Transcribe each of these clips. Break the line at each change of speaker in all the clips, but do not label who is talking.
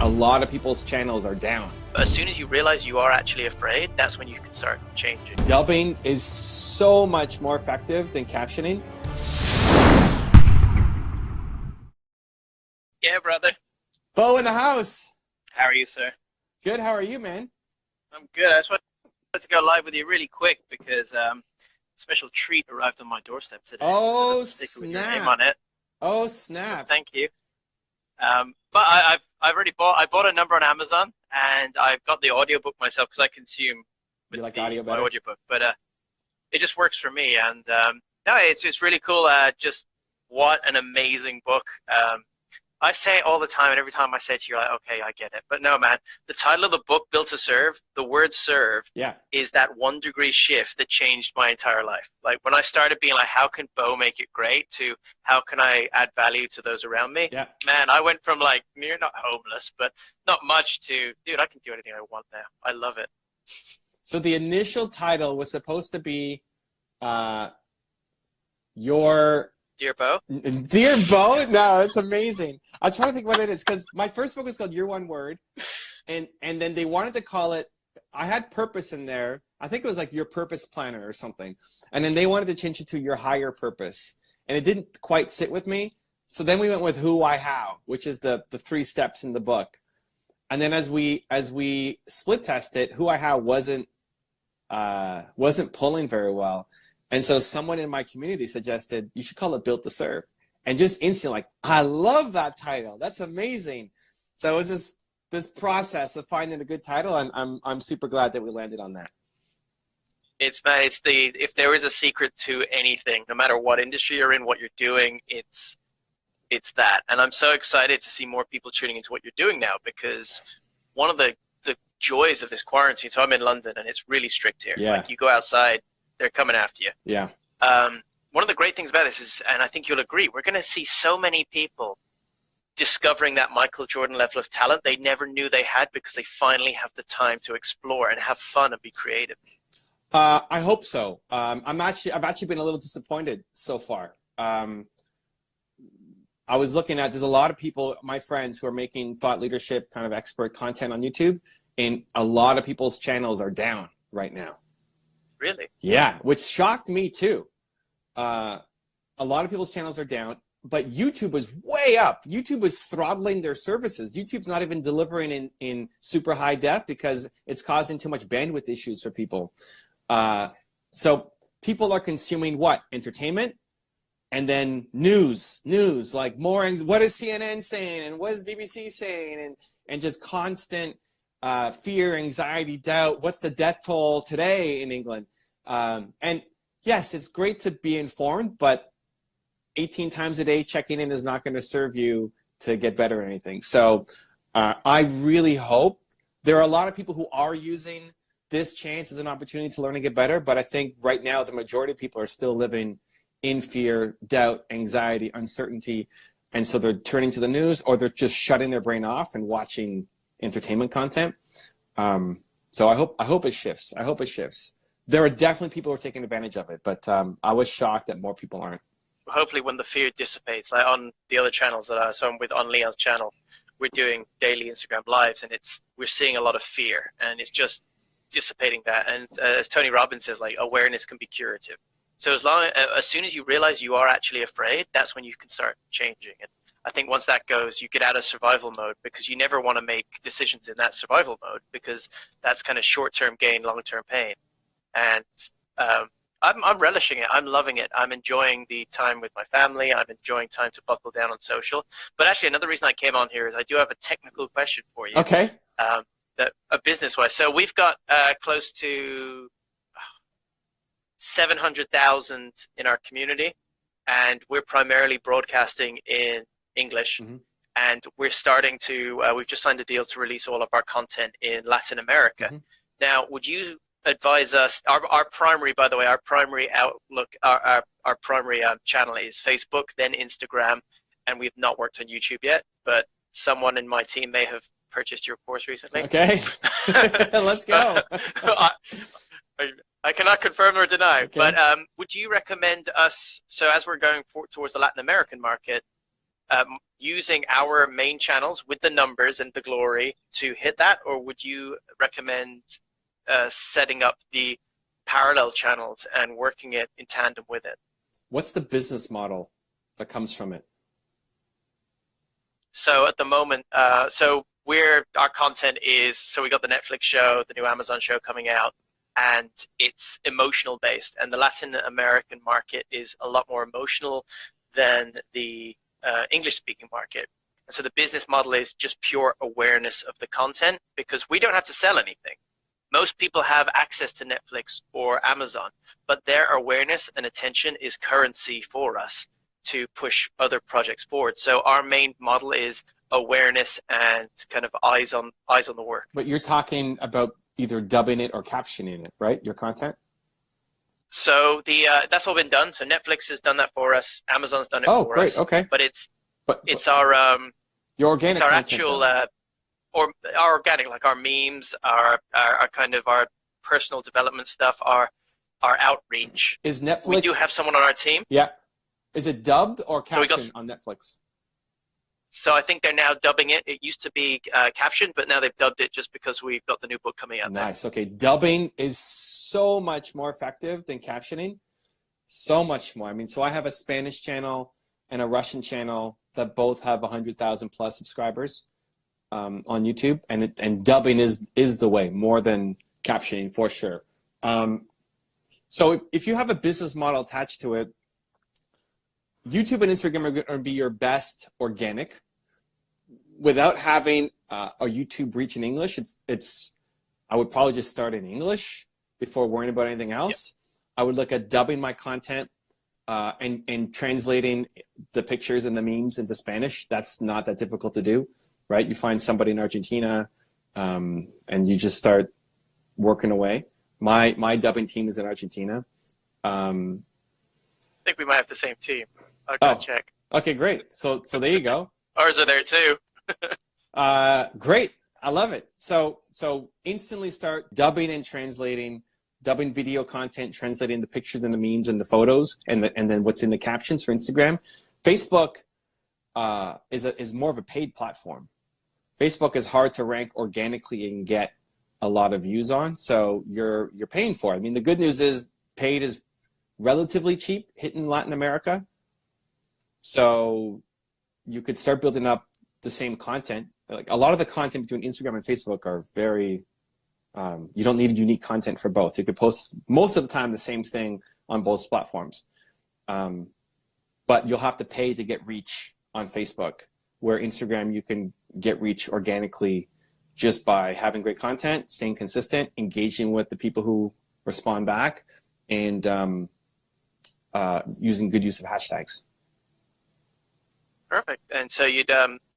A lot of people's channels are down.
As soon as you realize you are actually afraid, that's when you can start changing.
Dubbing is so much more effective than captioning.
Yeah, brother.
Bo in the house.
How are you, sir?
Good. How are you, man?
I'm good. I just wanted to go live with you really quick because a special treat arrived on my doorstep today.
Oh,
Sticker with your name on it.
Oh,
So
snap.
thank you. But I've already bought a number on Amazon, and I've got the audiobook myself because I consume with
You like
the,
audio
my
better?
audiobook. But it just works for me, and no, it's really cool. Just what an amazing book. I say it all the time, and every time I say it to you, you're like, okay, I get it. But no, man, the title of the book, Built to Serve, the word serve,
Yeah.
is that 1 degree shift that changed my entire life. Like when I started being like, how can Bo make it great, to how can I add value to those around me?
Yeah.
Man, I went from like, you're not homeless, but not much, to, dude, I can do anything I want now. I love it.
So the initial title was supposed to be your...
Dear Bo?
Dear Bo? No, it's amazing. I'm trying to think what it is, because my first book was called Your One Word, and then they wanted to call it, I had purpose in there. I think it was like Your Purpose Planner or something. And then they wanted to change it to Your Higher Purpose. And it didn't quite sit with me. So then we went with Who, Why, How, which is the 3 steps in the book. And then as we split test it, Who, Why, How wasn't pulling very well. And so someone in my community suggested you should call it Built to Serve. And just instantly, like, I love that title. That's amazing. So it was this process of finding a good title, and I'm super glad that we landed on that.
If there is a secret to anything, no matter what industry you're in, what you're doing, it's that. And I'm so excited to see more people tuning into what you're doing now, because one of the joys of this quarantine, so I'm in London and it's really strict here.
Yeah.
Like you go outside, they're coming after you.
Yeah.
One of the great things about this is, and I think you'll agree, we're going to see so many people discovering that Michael Jordan level of talent they never knew they had, because they finally have the time to explore and have fun and be creative.
I hope so. I've actually been a little disappointed so far. I was looking at, there's a lot of people, my friends, who are making thought leadership kind of expert content on YouTube, and a lot of people's channels are down right now.
Really?
Yeah, which shocked me too. A lot of people's channels are down, but YouTube was way up. YouTube was throttling their services. YouTube's not even delivering in super high def because it's causing too much bandwidth issues for people. So people are consuming what? Entertainment, and then news, like more, what is CNN saying, and what is BBC saying, and just constant fear, anxiety, doubt. What's the death toll today in England? And yes, it's great to be informed, but 18 times a day checking in is not going to serve you to get better at anything. So I really hope there are a lot of people who are using this chance as an opportunity to learn and get better, but I think right now the majority of people are still living in fear, doubt, anxiety, uncertainty, and so they're turning to the news, or they're just shutting their brain off and watching entertainment content. So I hope it shifts. I hope it shifts. There are definitely people who are taking advantage of it, but I was shocked that more people aren't.
Hopefully when the fear dissipates, like on the other channels that I'm with, on Leon's channel, we're doing daily Instagram lives, and we're seeing a lot of fear, and it's just dissipating that. And as Tony Robbins says, like, awareness can be curative. So as soon as you realize you are actually afraid, that's when you can start changing. And I think once that goes, you get out of survival mode, because you never want to make decisions in that survival mode, because that's kind of short-term gain, long-term pain. And I'm relishing it. I'm loving it. I'm enjoying the time with my family. I'm enjoying time to buckle down on social. But actually, another reason I came on here is I do have a technical question for you.
Okay.
A business-wise. So we've got close to 700,000 in our community, and we're primarily broadcasting in English.
Mm-hmm.
And we're starting to, we've just signed a deal to release all of our content in Latin America.
Mm-hmm.
Now, would you advise us, our primary, by the way, our primary outlook, our primary channel is Facebook, then Instagram, and we've not worked on YouTube yet, but someone in my team may have purchased your course recently.
Okay. Let's go.
I cannot confirm or deny,
Okay.
but would you recommend us, so as we're going towards the Latin American market, using our main channels with the numbers and the glory to hit that, or would you recommend setting up the parallel channels and working it in tandem with it?
What's the business model that comes from it?
So at the moment, our content is, so we got the Netflix show, the new Amazon show coming out, and it's emotional based. And the Latin American market is a lot more emotional than the English speaking market. And so the business model is just pure awareness of the content, because we don't have to sell anything. Most people have access to Netflix or Amazon, but their awareness and attention is currency for us to push other projects forward. So our main model is awareness and kind of eyes on the work.
But you're talking about either dubbing it or captioning it, right? Your content?
So that's all been done. So Netflix has done that for us. Amazon's done it for
great.
us.
Okay.
But it's our
your organic
it's our
content,
actual or our organic, like our memes, our kind of our personal development stuff, our outreach.
Is Netflix?
We do have someone on our team.
Yeah. Is it dubbed or captioned
So
on Netflix?
So I think they're now dubbing it. It used to be captioned, but now they've dubbed it just because we've got the new book coming out.
Nice. Okay. Dubbing is so much more effective than captioning. So much more. I mean, so I have a Spanish channel and a Russian channel that both have 100,000 plus subscribers on YouTube, and dubbing is the way, more than captioning for sure. So if you have a business model attached to it, YouTube and Instagram are going to be your best organic. Without having a YouTube reach in English, I would probably just start in English before worrying about anything else. Yep. I would look at dubbing my content and translating the pictures and the memes into Spanish. That's not that difficult to do, right? You find somebody in Argentina and you just start working away. My dubbing team is in Argentina.
I think we might have the same team. I'll go check.
Okay, great. So there you go.
Ours are there too.
Great. I love it. So instantly start dubbing and translating, dubbing video content, translating the pictures and the memes and the photos, and then what's in the captions for Instagram. Facebook is more of a paid platform. Facebook is hard to rank organically and get a lot of views on, so you're paying for it. I mean, the good news is paid is relatively cheap hitting Latin America. So you could start building up the same content. Like a lot of the content between Instagram and Facebook are very, you don't need unique content for both. You could post most of the time the same thing on both platforms. But you'll have to pay to get reach on Facebook, where Instagram you can get reach organically just by having great content, staying consistent, engaging with the people who respond back, and using good use of hashtags.
Perfect. And so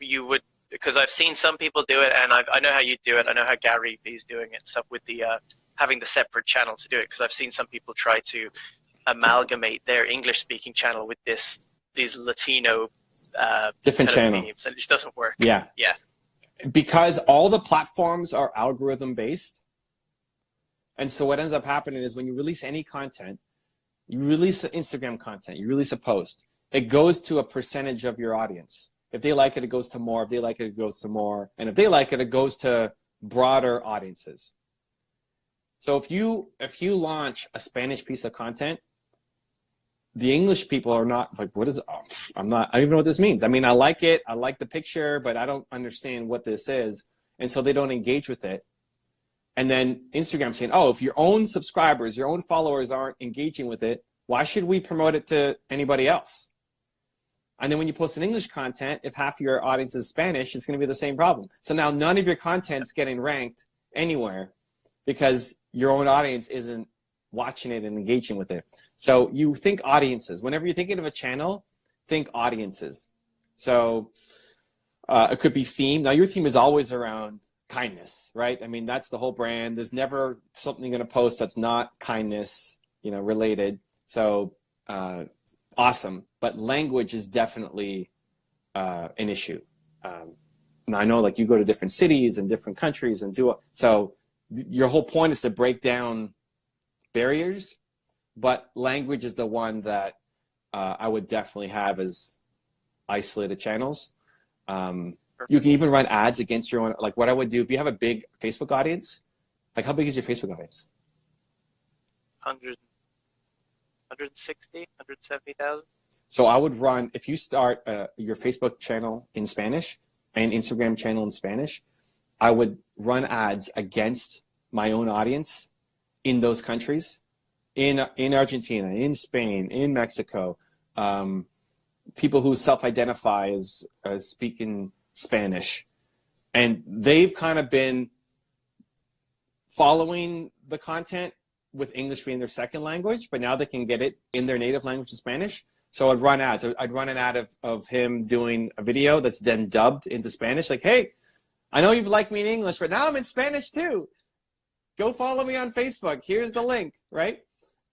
you would, because I've seen some people do it, and I know how you do it. I know how Gary Vee's doing it, stuff with the having the separate channel to do it. Because I've seen some people try to amalgamate their English-speaking channel with these Latino
different channel
memes, and it just doesn't work.
Yeah. Because all the platforms are algorithm-based, and so what ends up happening is when you release any content, you release Instagram content, you release a post, it goes to a percentage of your audience. If they like it, it goes to more. If they like it, it goes to more. And if they like it, it goes to broader audiences. So if you launch a Spanish piece of content, the English people are not like, what is it? Oh, I don't even know what this means. I mean, I like it. I like the picture, but I don't understand what this is. And so they don't engage with it. And then Instagram saying, oh, if your own subscribers, your own followers aren't engaging with it, why should we promote it to anybody else? And then when you post an English content, if half of your audience is Spanish, it's going to be the same problem. So now none of your content's getting ranked anywhere because your own audience isn't watching it and engaging with it. So you think audiences. Whenever you're thinking of a channel, think audiences. So it could be theme. Now your theme is always around kindness, right? I mean, that's the whole brand. There's never something you're going to post that's not kindness, related. So awesome. But language is definitely an issue. And I know like you go to different cities and different countries and so your whole point is to break down barriers, but language is the one that I would definitely have as isolated channels. You can even run ads against your own. Like what I would do if you have a big Facebook audience, like how big is your Facebook audience?
100, 160, 170,000.
So I would run, if you start your Facebook channel in Spanish and Instagram channel in Spanish, I would run ads against my own audience in those countries, in Argentina, in Spain, in Mexico, people who self-identify as speaking Spanish. And they've kind of been following the content with English being their second language, but now they can get it in their native language of Spanish. So I'd run ads. I'd run an ad of him doing a video that's then dubbed into Spanish. Like, hey, I know you've liked me in English, but now I'm in Spanish too. Go follow me on Facebook. Here's the link, right?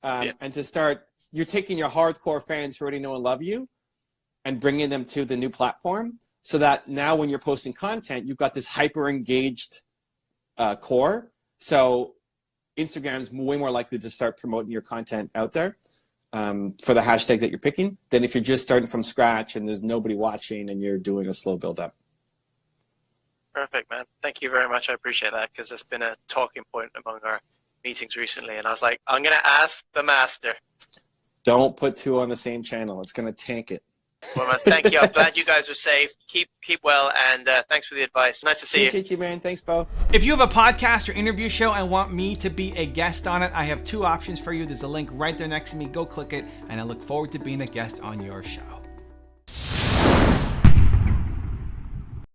And to start, you're taking your hardcore fans who already know and love you and bringing them to the new platform so that now when you're posting content, you've got this hyper engaged core. So Instagram's way more likely to start promoting your content out there for the hashtags that you're picking than if you're just starting from scratch and there's nobody watching and you're doing a slow build up.
Perfect, man. Thank you very much. I appreciate that because it's been a talking point among our meetings recently. And I was like, I'm going to ask the master.
Don't put two on the same channel. It's going to tank it.
Well, man, thank you. I'm glad you guys are safe. Keep well, and thanks for the advice. Nice to see you.
Appreciate you, man. Thanks, Bo.
If you have a podcast or interview show and want me to be a guest on it, I have two options for you. There's a link right there next to me. Go click it, and I look forward to being a guest on your show.